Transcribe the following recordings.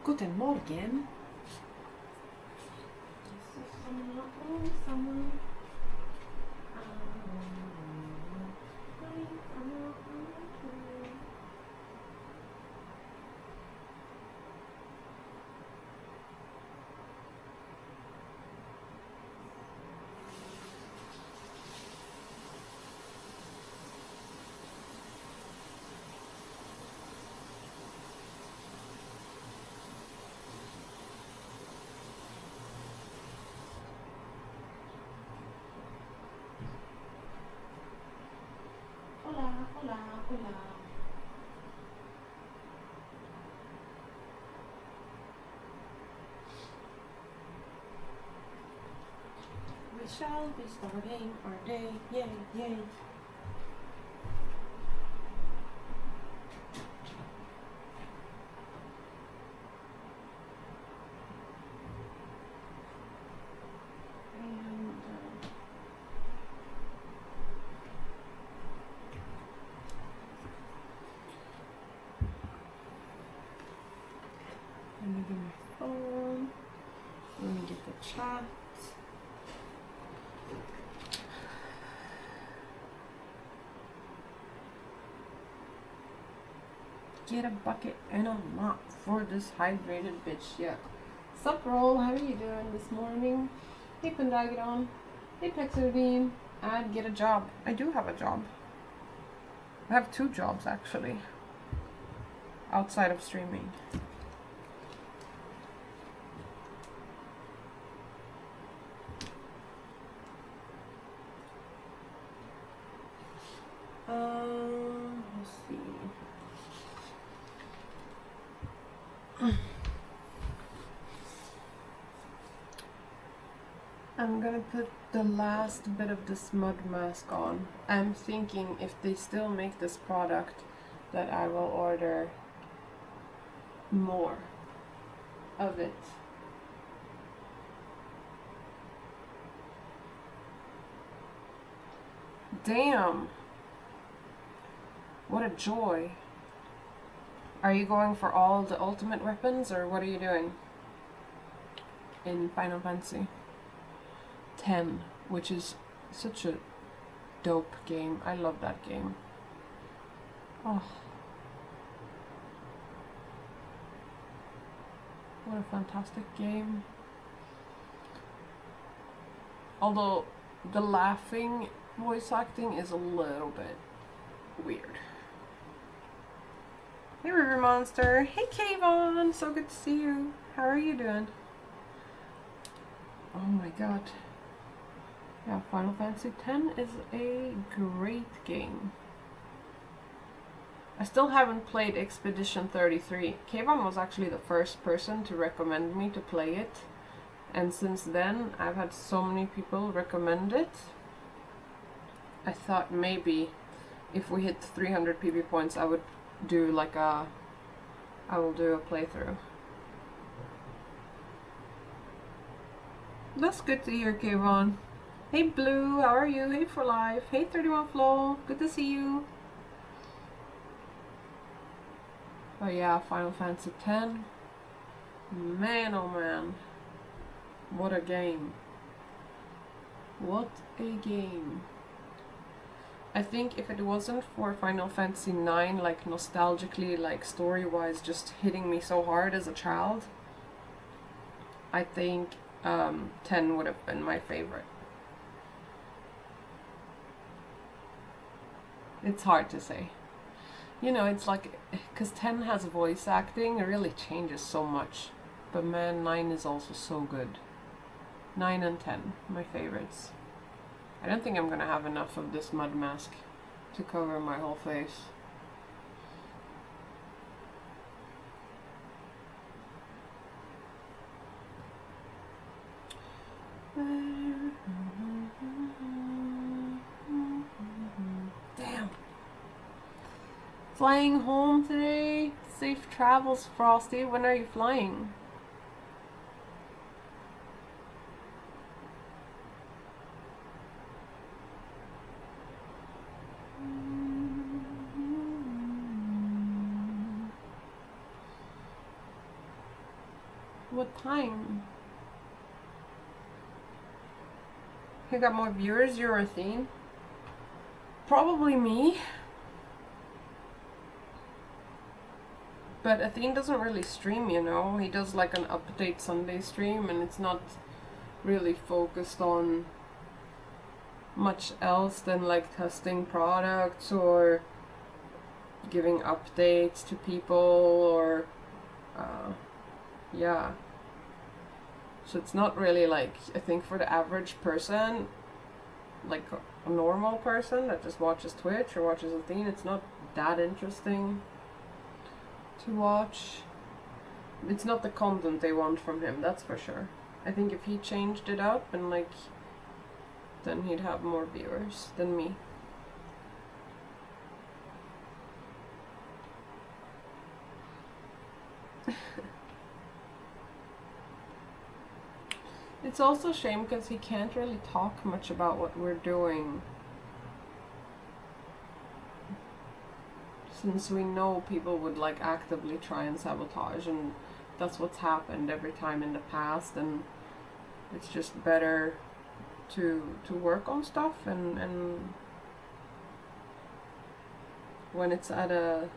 Guten Morgen. Hola, hola, hola. We shall be starting our day. Yay, yay. Let me get my phone. Let me get the chat. Get a bucket and a mop for this hydrated bitch. Yeah. Sup, Roll? How are you doing this morning? Hey, Pendagon. Hey, Pexerbeam. I'd get a job. I do have a job. I have 2 jobs actually. Outside of streaming. Let's see. I'm gonna put the last bit of this mud mask on. I'm thinking if they still make this product that I will order more of it. Damn! What a joy. Are you going for all the ultimate weapons or what are you doing in Final Fantasy 10, which is such a dope game. I love that game. Oh. What a fantastic game. Although the laughing voice acting is a little bit weird. Hey River Monster. Hey Kayvon. So good to see you. How are you doing? Oh my god. Yeah, Final Fantasy X is a great game. I still haven't played Expedition 33. Kayvon was actually the first person to recommend me to play it. And since then, I've had so many people recommend it. I thought maybe if we hit 300 PB points, I would do like I will do a playthrough. That's good to hear, Kayvon. Hey Blue, how are you? Hey For Life. Hey 31 Flow. Good to see you. But yeah, Final Fantasy X. Man, oh man. What a game. What a game. I think if it wasn't for Final Fantasy IX, like nostalgically, like story-wise, just hitting me so hard as a child, I think 10 would have been my favorite. It's hard to say. You know, it's like, because 10 has voice acting, it really changes so much. But man, 9 is also so good. 9 and 10, my favorites. I don't think I'm gonna have enough of this mud mask to cover my whole face. Damn. Flying home today. Safe travels, Frosty. When are you flying? What time? Who got more viewers, you or Athene? Probably me. But Athene doesn't really stream, you know. He does like an update Sunday stream, and it's not really focused on much else than like testing products or giving updates to people or yeah. So it's not really like, I think for the average person, like a normal person that just watches Twitch or watches Athene, it's not that interesting to watch. It's not the content they want from him, that's for sure. I think if he changed it up and like, then he'd have more viewers than me. It's also a shame because he can't really talk much about what we're doing, since we know people would like actively try and sabotage, and that's what's happened every time in the past, and it's just better to work on stuff and when it's at a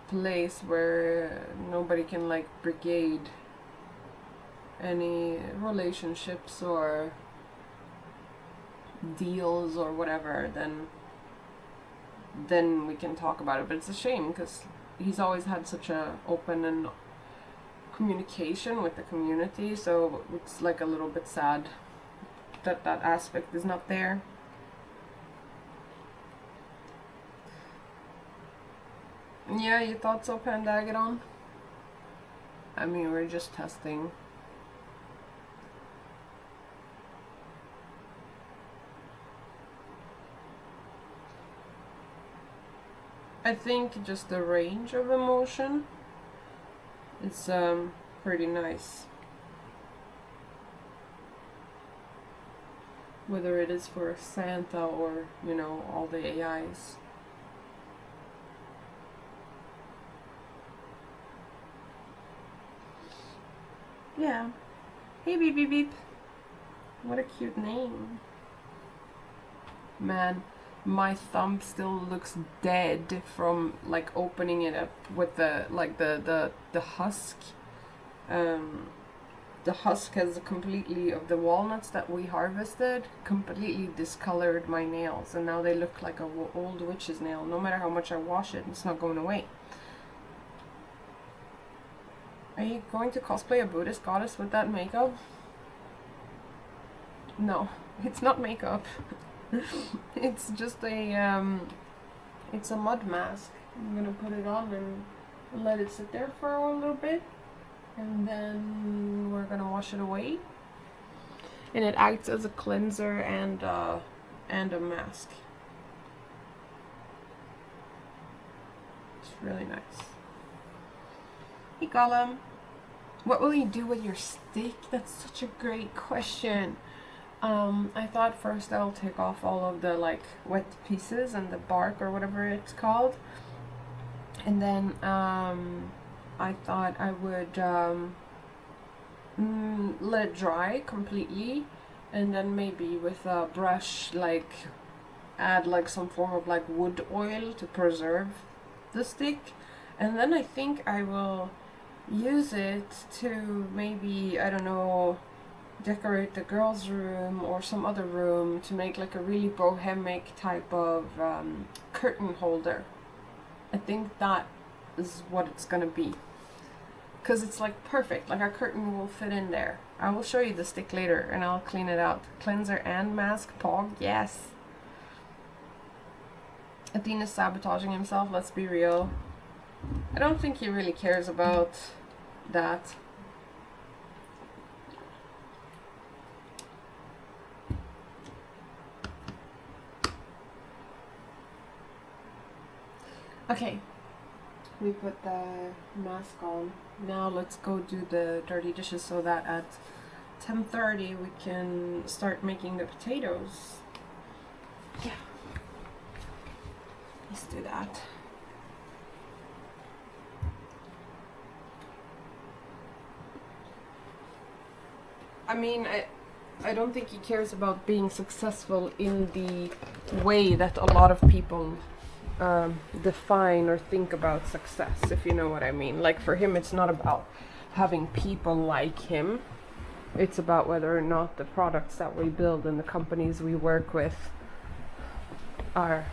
place where nobody can like brigade any relationships or deals or whatever, then we can talk about it. But it's a shame because he's always had such a open and communication with the community, so it's like a little bit sad that that aspect is not there. Yeah, you thought so, Pandagadon? I mean, we're just testing. I think just the range of emotion is pretty nice. Whether it is for Santa or, you know, all the AIs. Yeah. Hey, beep, beep, beep. What a cute name. Man, my thumb still looks dead from like opening it up with the like the husk. The husk has completely, of the walnuts that we harvested, completely discolored my nails, and now they look like a old witch's nail. No matter how much I wash it, it's not going away. Are you going to cosplay a Buddhist goddess with that makeup? No, it's not makeup. It's just a it's a mud mask. I'm gonna put it on and let it sit there for a little bit, and then we're gonna wash it away. And it acts as a cleanser and a mask. It's really nice. Hey Gollum, what will you do with your stick? That's such a great question. I thought first I'll take off all of the like wet pieces and the bark or whatever it's called, and then I thought I would let it dry completely, and then maybe with a brush like add like some form of like wood oil to preserve the stick, and then I think I will use it to maybe, I don't know, decorate the girls' room or some other room to make like a really bohemic type of curtain holder. I think that is what it's gonna be, because it's like perfect, like our curtain will fit in there. I will show you the stick later and I'll clean it out. Cleanser and mask, Pog, yes. Athena's sabotaging himself, let's be real. I don't think he really cares about that. Okay, we put the mask on. Now let's go do the dirty dishes so that at 10:30 we can start making the potatoes. Yeah, let's do that. I mean, I don't think he cares about being successful in the way that a lot of people define or think about success, if you know what I mean. Like for him, it's not about having people like him. It's about whether or not the products that we build and the companies we work with are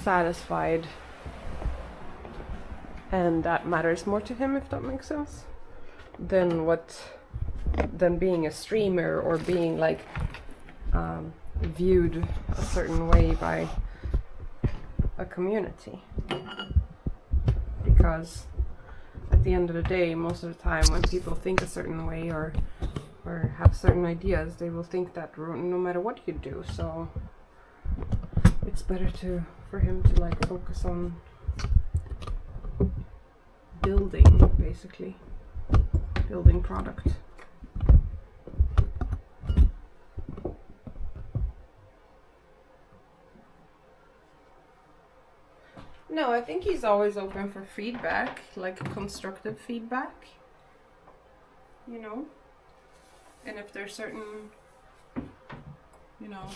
satisfied, and that matters more to him, if that makes sense, than being a streamer or being like viewed a certain way by a community. Because at the end of the day, most of the time when people think a certain way or have certain ideas, they will think that no matter what you do. So it's better for him to like focus on building, basically building product. No, I think he's always open for feedback, like constructive feedback, you know? And if there's certain, you know,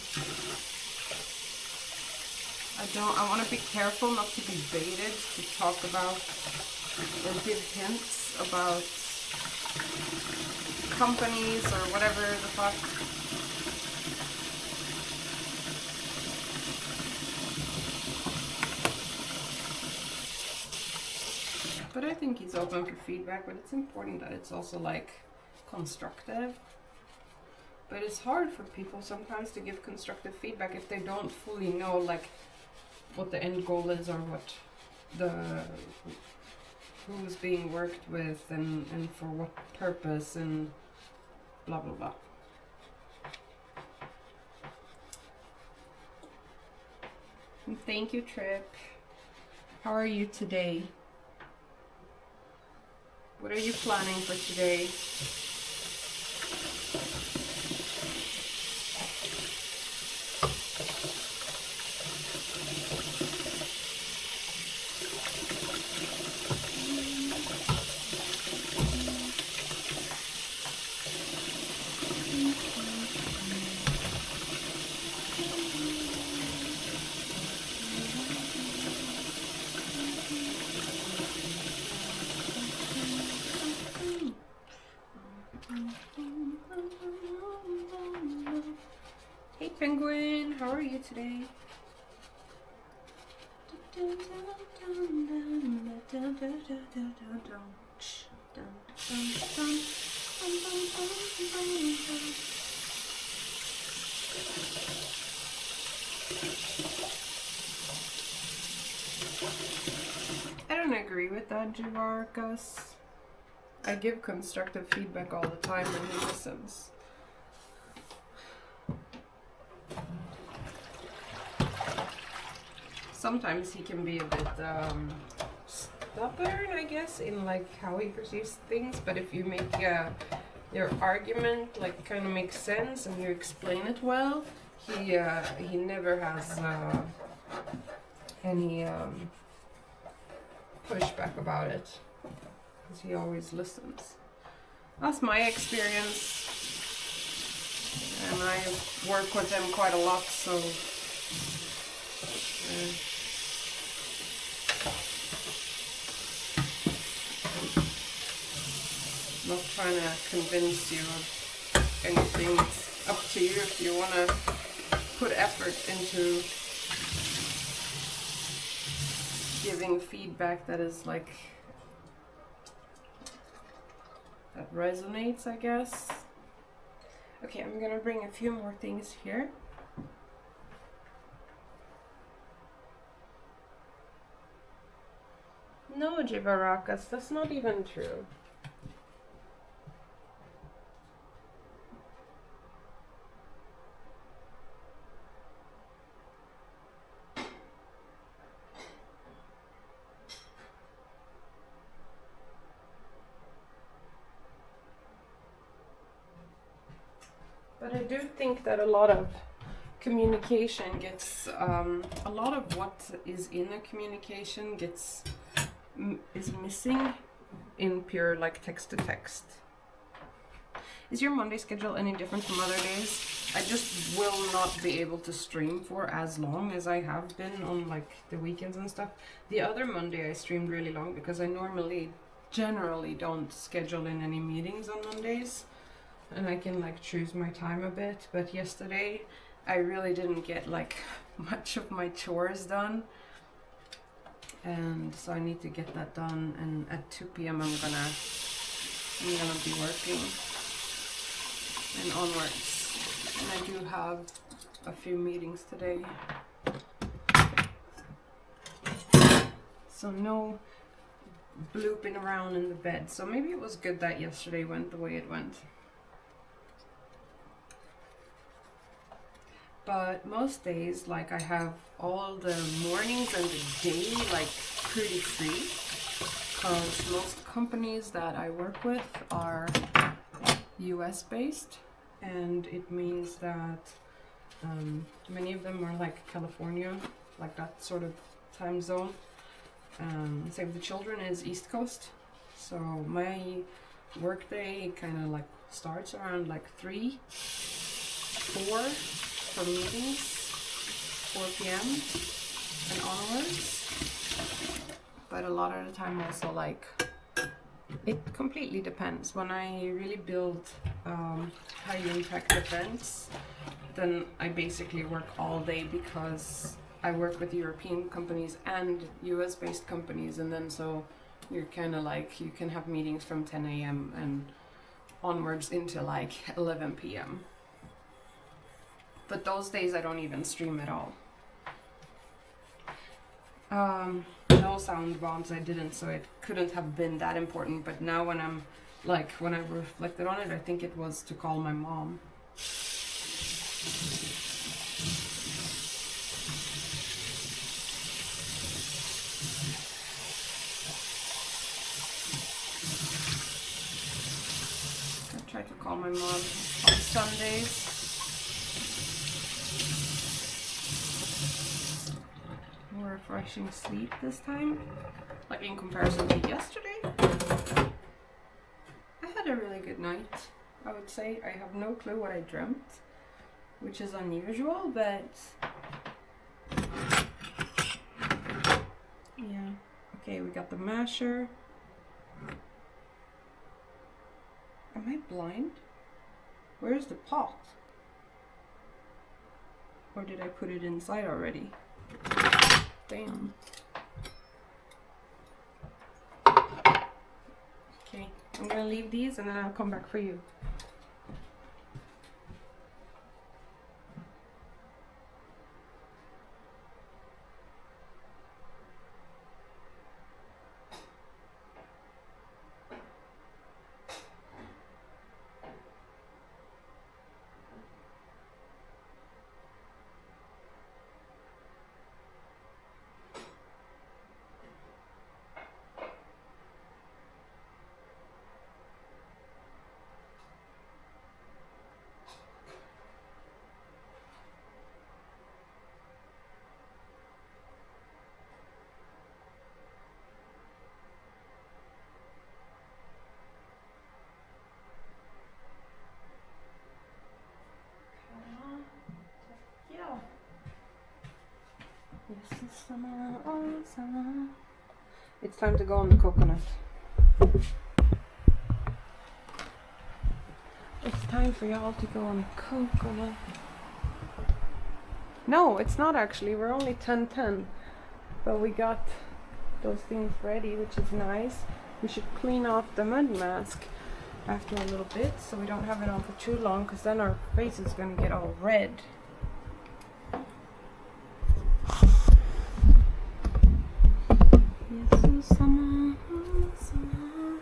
I want to be careful not to be baited to talk about or give hints about companies or whatever the fuck. But I think he's open for feedback, but it's important that it's also like constructive. But it's hard for people sometimes to give constructive feedback if they don't fully know like what the end goal is or what who's being worked with and for what purpose and blah blah blah. And thank you, Trip. How are you today? What are you planning for today? Hey Penguin, how are you today? I don't agree with that, Jivarkas. I give constructive feedback all the time when he listens. Sometimes he can be a bit stubborn, I guess, in like how he perceives things. But if you make your argument like kind of makes sense and you explain it well, he never has any pushback about it, because he always listens. That's my experience, and I work with him quite a lot, so. Not trying to convince you of anything. It's up to you if you want to put effort into giving feedback that is like, that resonates, I guess. Okay, I'm gonna bring a few more things here. No, Jibarakas, that's not even true. But I do think that a lot of communication gets, a lot of what is in a communication is missing in pure like text to text. Is your Monday schedule any different from other days? I just will not be able to stream for as long as I have been on like the weekends and stuff. The other Monday I streamed really long because I generally don't schedule in any meetings on Mondays, and I can like choose my time a bit. But yesterday I really didn't get like much of my chores done, and so I need to get that done. And at 2 p.m. I'm gonna be working and onwards. And I do have a few meetings today, so no blooping around in the bed. So maybe it was good that yesterday went the way it went. But most days, like, I have all the mornings and the day like pretty free, because most companies that I work with are US based, and it means that many of them are like California, like that sort of time zone. Save the Children is East Coast, so my workday kind of like starts around like 3, 4 for meetings, 4 p.m. and onwards. But a lot of the time also, like, it completely depends. When I really build high impact events, then I basically work all day, because I work with European companies and US based companies, and then so you're kind of like, you can have meetings from 10 a.m. and onwards into like 11 p.m. But those days I don't even stream at all. No sound bombs, I didn't, so it couldn't have been that important. But now when I'm like, when I reflected on it, I think it was to call my mom. I try to call my mom on Sundays. More refreshing sleep this time, like in comparison to yesterday. I had a really good night, I would say. I have no clue what I dreamt, which is unusual, but yeah. Okay, we got the masher. Am I blind? Where's the pot? Or did I put it inside already? Damn. Okay, I'm gonna leave these and then I'll come back for you. This is summer, all summer. It's time to go on the coconut. It's time for y'all to go on coconut. No, it's not actually. We're only 10:10. But we got those things ready, which is nice. We should clean off the mud mask after a little bit, so we don't have it on for too long, because then our face is going to get all red. Summer, summer.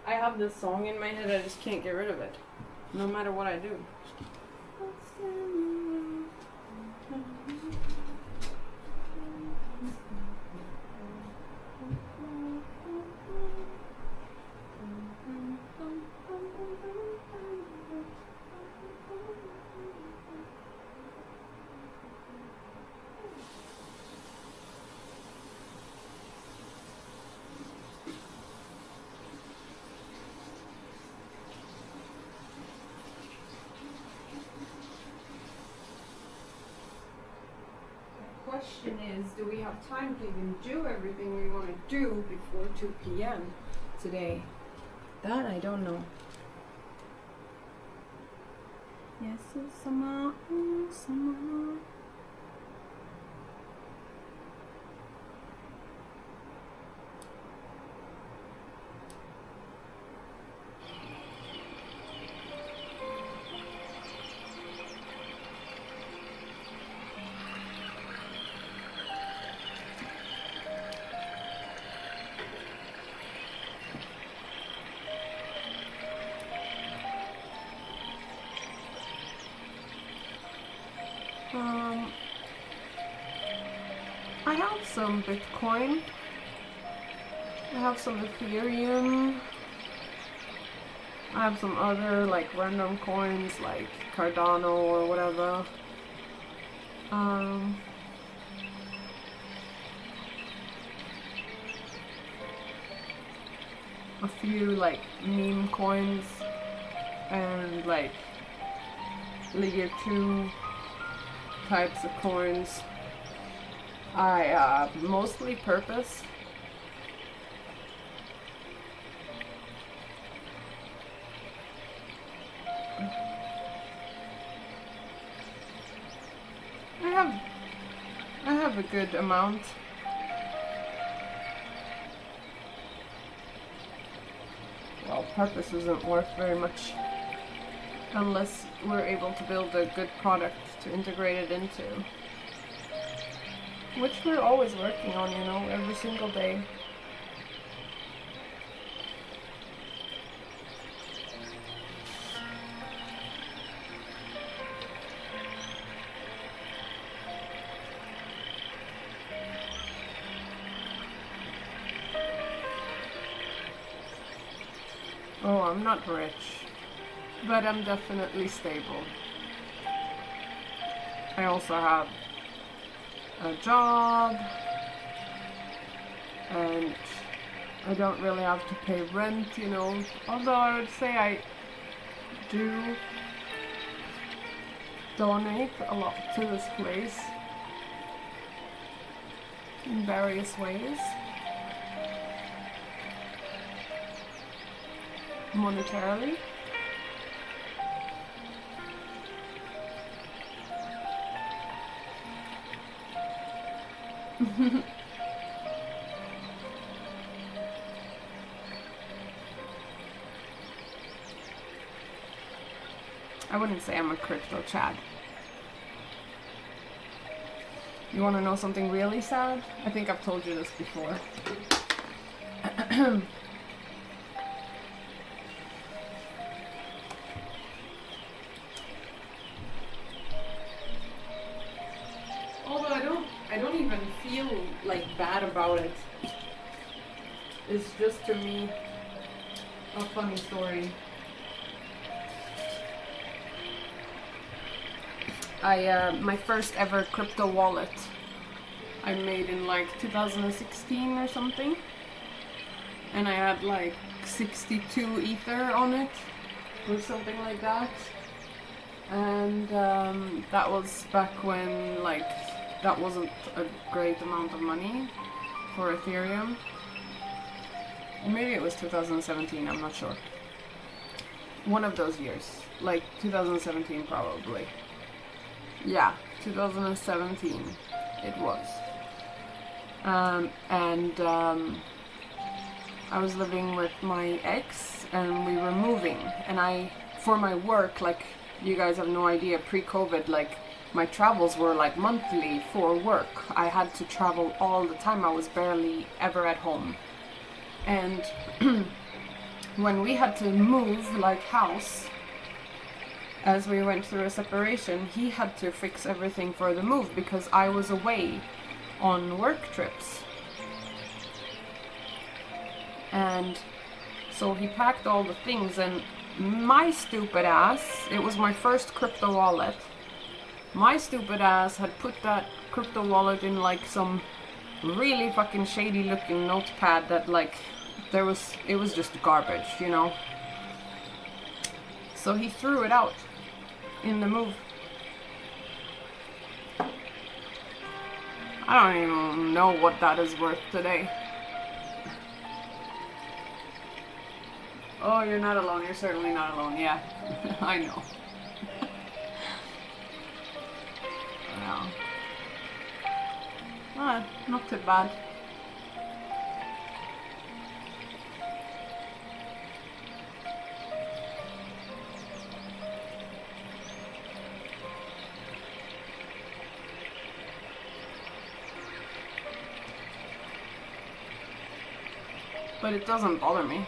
I have this song in my head, I just can't get rid of it, no matter what I do. question is, do we have time to even do everything we want to do before 2 p.m. today? That I don't know. Yes, summer, summer. I have some Bitcoin. I have some Ethereum. I have some other like random coins like Cardano or whatever. A few like meme coins and like layer 2 types of coins. I mostly purpose. I have a good amount. Well, purpose isn't worth very much unless we're able to build a good product to integrate it into. Which we're always working on, you know, every single day. Oh, I'm not rich, but I'm definitely stable. I also have a job, and I don't really have to pay rent, you know, although I would say I do donate a lot to this place in various ways. Monetarily. I wouldn't say I'm a crypto Chad. You want to know something really sad? I think I've told you this before. Although I don't even feel like bad about it. It's just to me a funny story. My first ever crypto wallet I made in like 2016 or something, and I had like 62 ether on it or something like that, and that was back when like that wasn't a great amount of money for Ethereum. Maybe it was 2017, I'm not sure. One of those years, like 2017 probably. Yeah, 2017 it was. I was living with my ex and we were moving, and for my work, like you guys have no idea, pre-COVID, like my travels were like monthly for work. I had to travel all the time. I was barely ever at home. And when we had to move like house, as we went through a separation, he had to fix everything for the move because I was away on work trips. And so he packed all the things, and my stupid ass, it was my first crypto wallet, my stupid ass had put that crypto wallet in like some really fucking shady looking notepad that like it was just garbage, you know. So he threw it out in the move. I don't even know what that is worth today. Oh, you're not alone. You're certainly not alone. Yeah, I know. Yeah. Not too bad. But it doesn't bother me.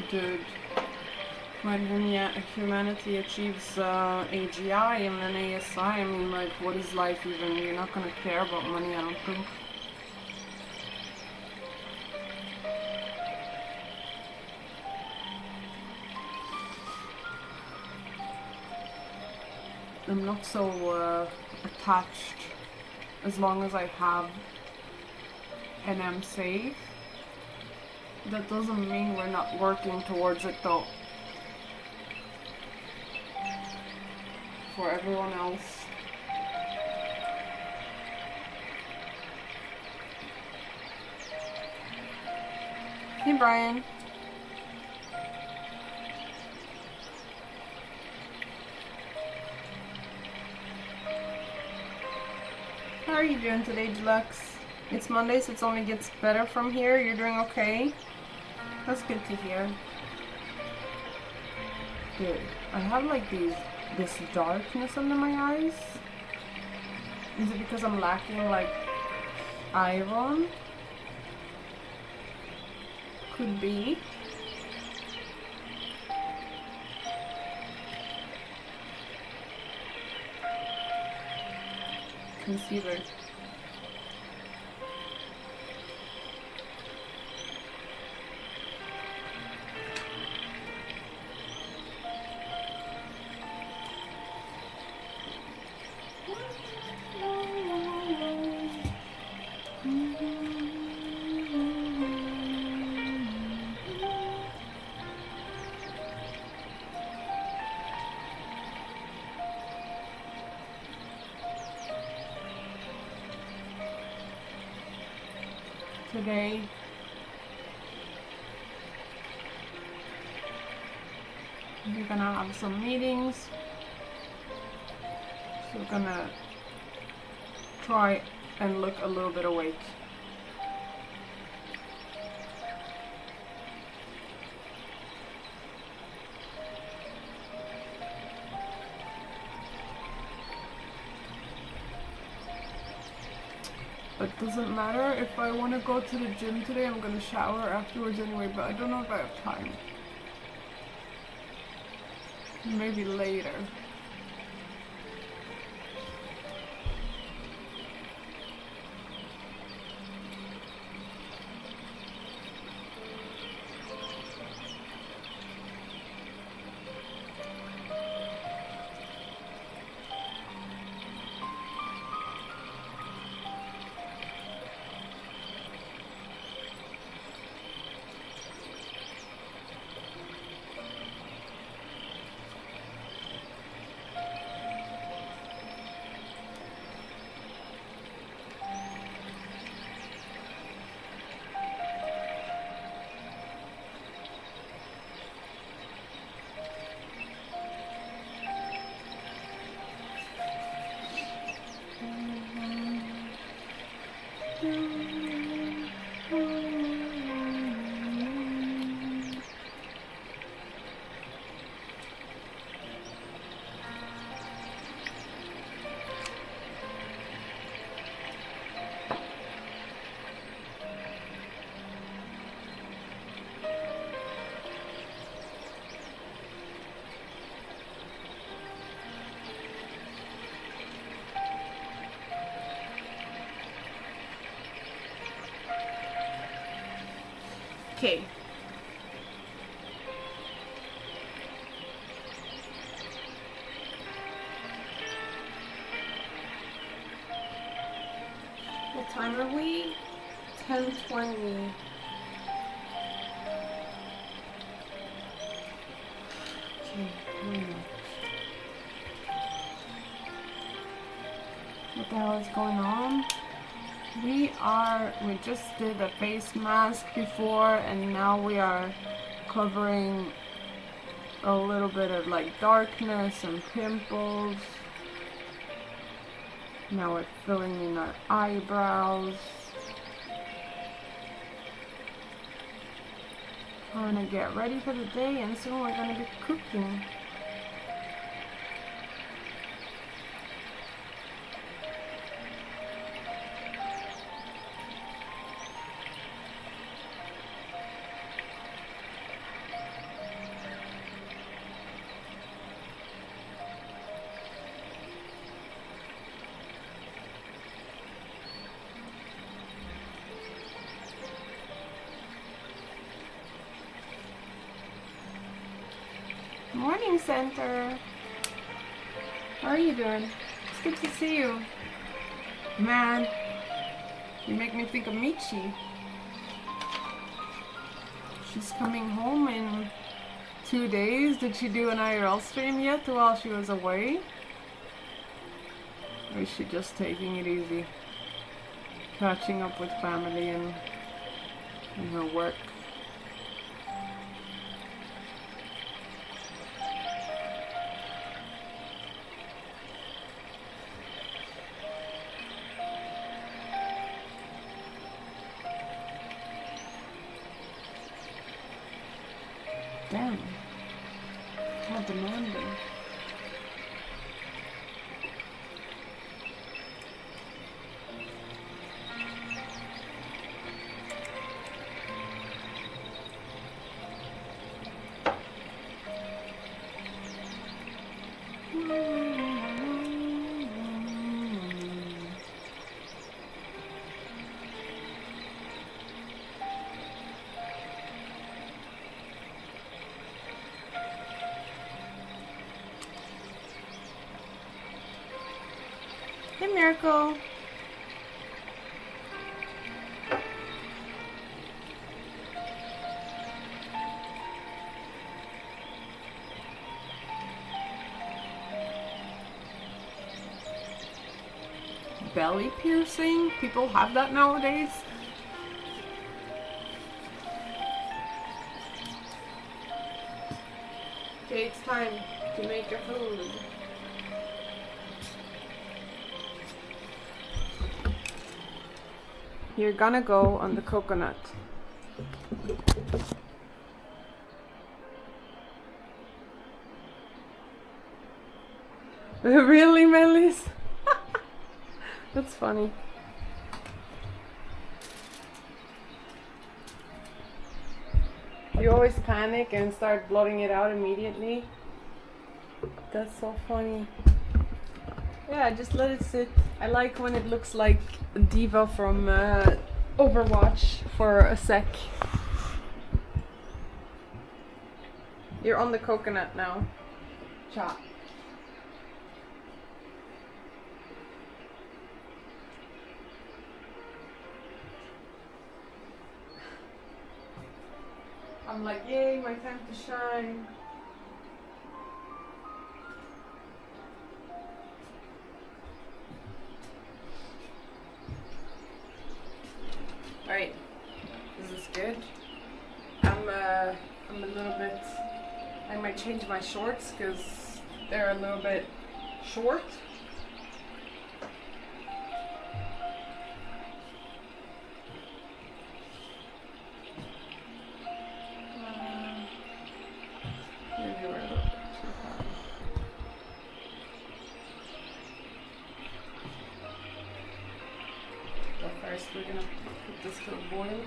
Dude, when humanity achieves AGI and then ASI, I mean, like, what is life even? You're not gonna care about money, I don't think. I'm not so attached as long as I have and I'm safe. That doesn't mean we're not working towards it though. For everyone else. Hey Brian. How are you doing today, Deluxe? It's Monday, so it only gets better from here. You're doing okay? That's good to hear. Dude, I have like this darkness under my eyes. Is it because I'm lacking like iron? Could be. Conceiver. Today, we're gonna have some meetings, so we're gonna try and look a little bit awake. It doesn't matter if I want to go to the gym today. I'm gonna shower afterwards anyway, but I don't know if I have time. Maybe later. Okay. What time are we? 10:20. What the hell is going on? We just did a face mask before, and now we are covering a little bit of like darkness and pimples. Now we're filling in our eyebrows. I'm gonna get ready for the day, and soon we're gonna be cooking. Morning, Center. How are you doing? It's good to see you. Man, you make me think of Michi. She's coming home in 2 days. Did she do an IRL stream yet while she was away? Or is she just taking it easy? Catching up with family and her work. Damn. How demanding. Hey, Miracle. Belly piercing? People have that nowadays? Okay, it's time to make your food. You're gonna go on the coconut. Really, Melis? That's funny. You always panic and start blotting it out immediately. That's so funny. Yeah, just let it sit. I like when it looks like Diva from Overwatch for a sec. You're on the coconut now. Chop. I'm like, yay, my time to shine. Alright, this is good. I'm a little bit, I might change my shorts because they're a little bit short. Maybe we're a little bit too high. But first we're gonna put this to a boil.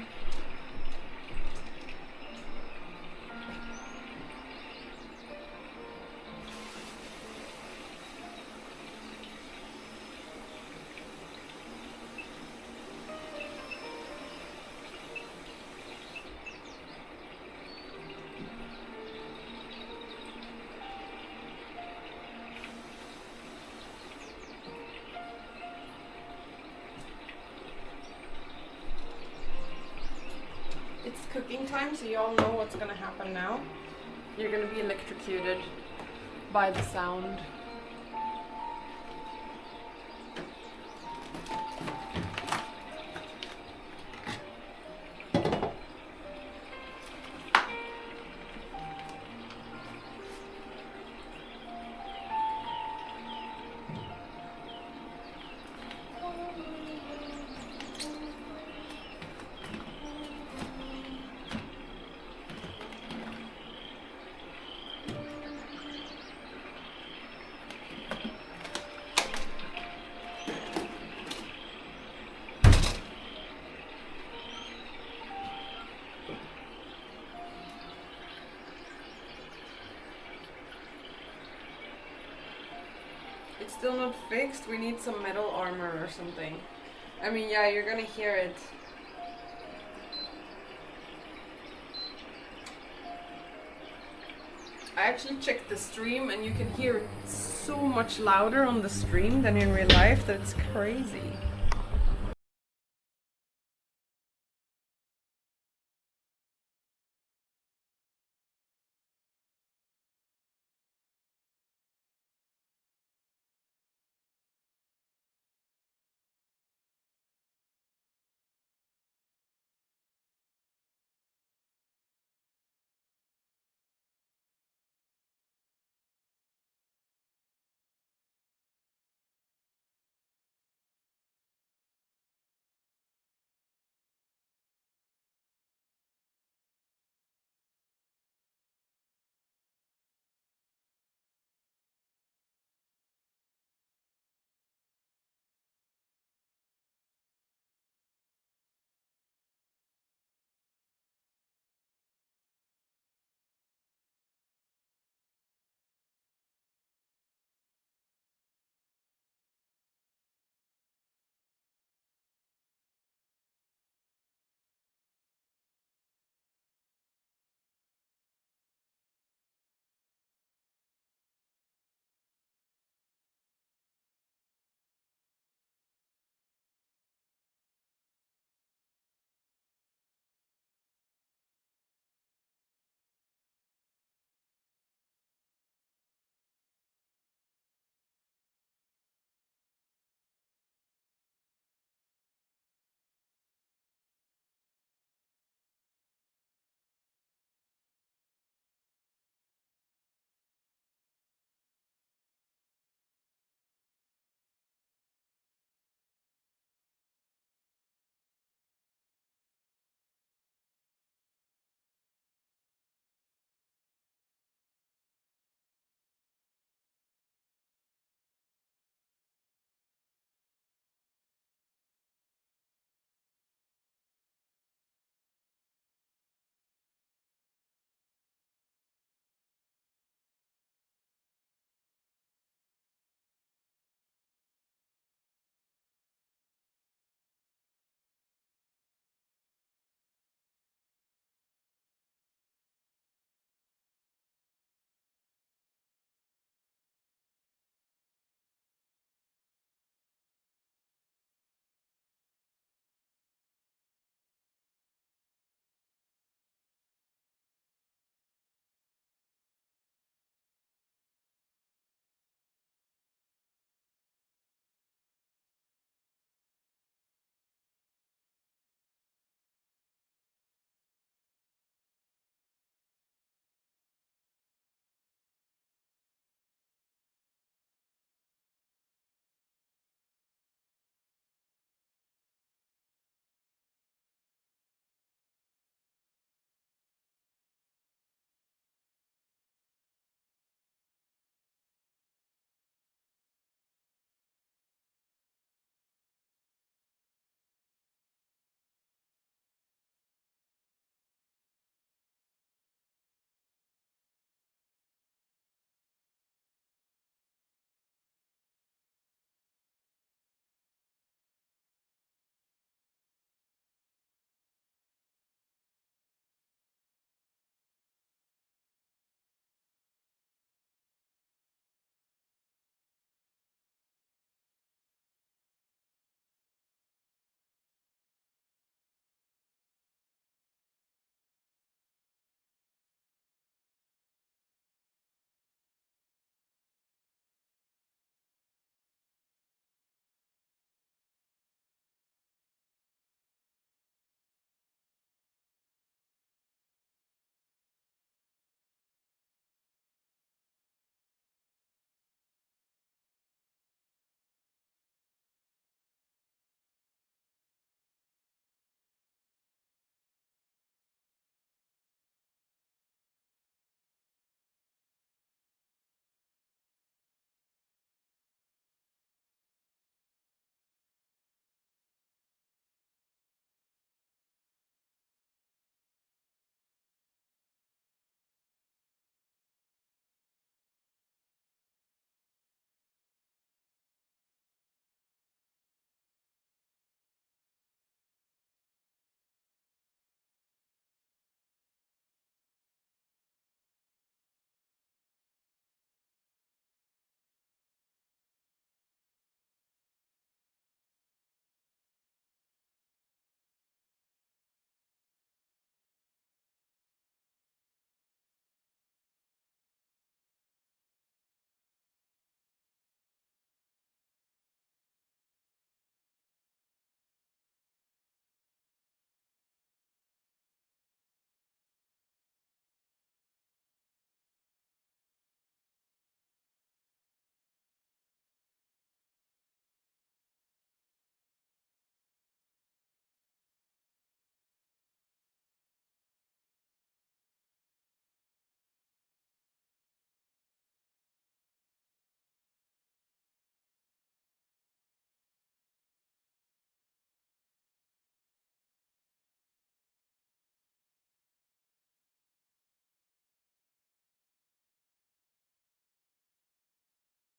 cooking time, so you all know what's gonna happen now. You're gonna be electrocuted by the sound. It's still not fixed. We need some metal armor or something. I mean, yeah, you're gonna hear it. I actually checked the stream and you can hear it so much louder on the stream than in real life that it's crazy.